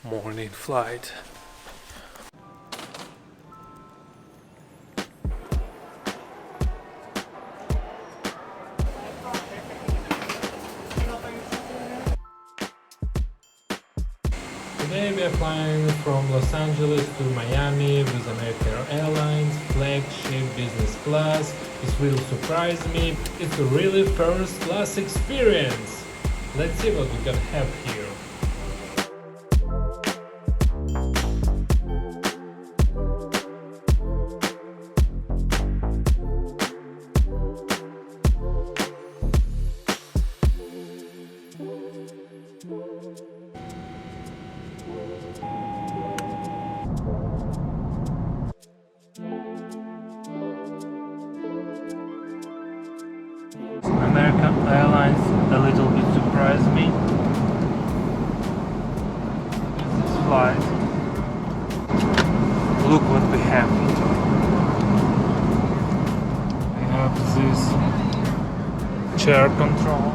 morning flight. Today we are flying from Los Angeles to Miami with American Airlines Flagship Business Class. This will surprise me. It's a really first class experience. Let's see what we can have here. American Airlines a little bit surprised me with this flight. Look what we have here. We have this chair control.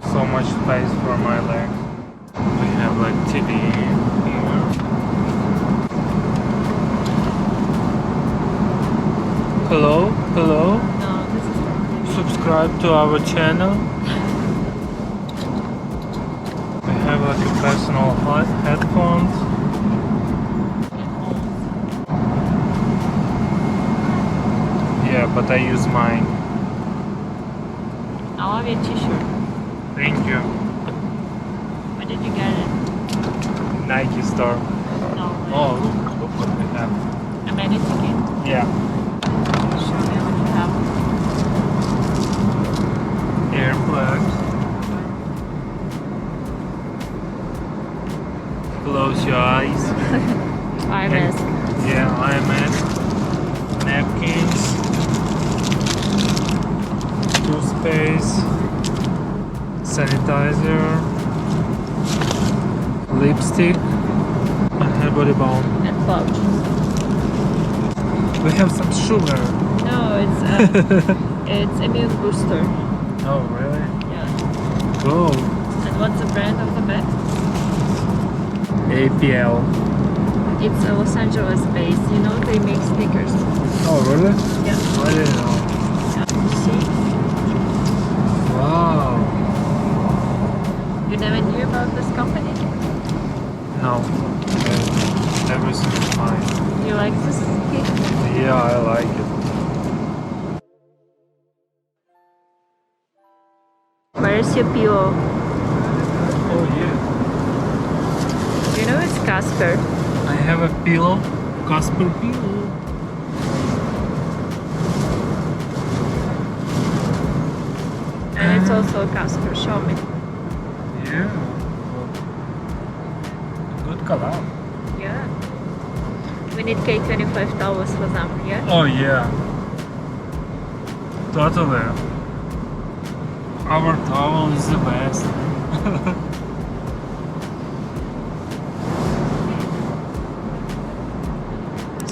So much space for my leg. We have like TV here. Hello? No, this is Subscribe to our channel. We have like a personal headphones. Yeah, but I use mine. I love your t-shirt. Thank you. Where did you get it? Nike store. No way. Oh, look what we have. A menu ticket? Yeah. Show me what you have. Earplugs. Close your eyes. Eye mask. Yeah, eye mask. Napkins. Toothpaste. Sanitizer. Lipstick. And hair body balm. And pouch. We have some sugar. No, it's immune booster. Oh, really? Yeah. Oh. And what's the brand of the bag? APL. It's a Los Angeles base. You know they make sneakers. Oh, really? Yeah. I didn't know. See? Wow. You never knew about this company? No. Everything's fine. You like this kit? Yeah, I like it. Where's your pillow? Oh, yeah. You know it's Casper. I have a pillow. Casper pillow. And it's also Casper. Show me. Yeah. Good color. Yeah. We need K25 towels for them, yeah? Oh, yeah. Totally. Our towel is the best.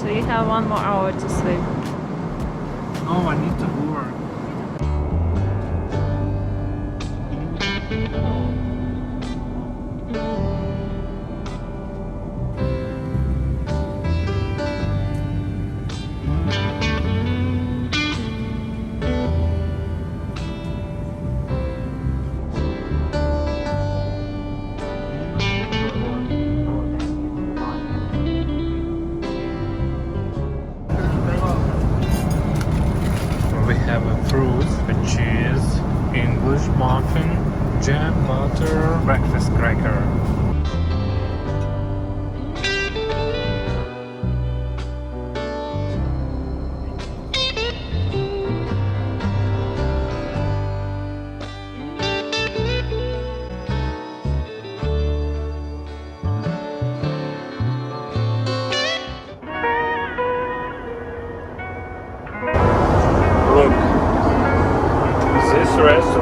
So you have 1 more hour to sleep. Oh, I need to work. We have a fruit, a cheese, English muffin, jam, butter, breakfast cracker. Look, this restaurant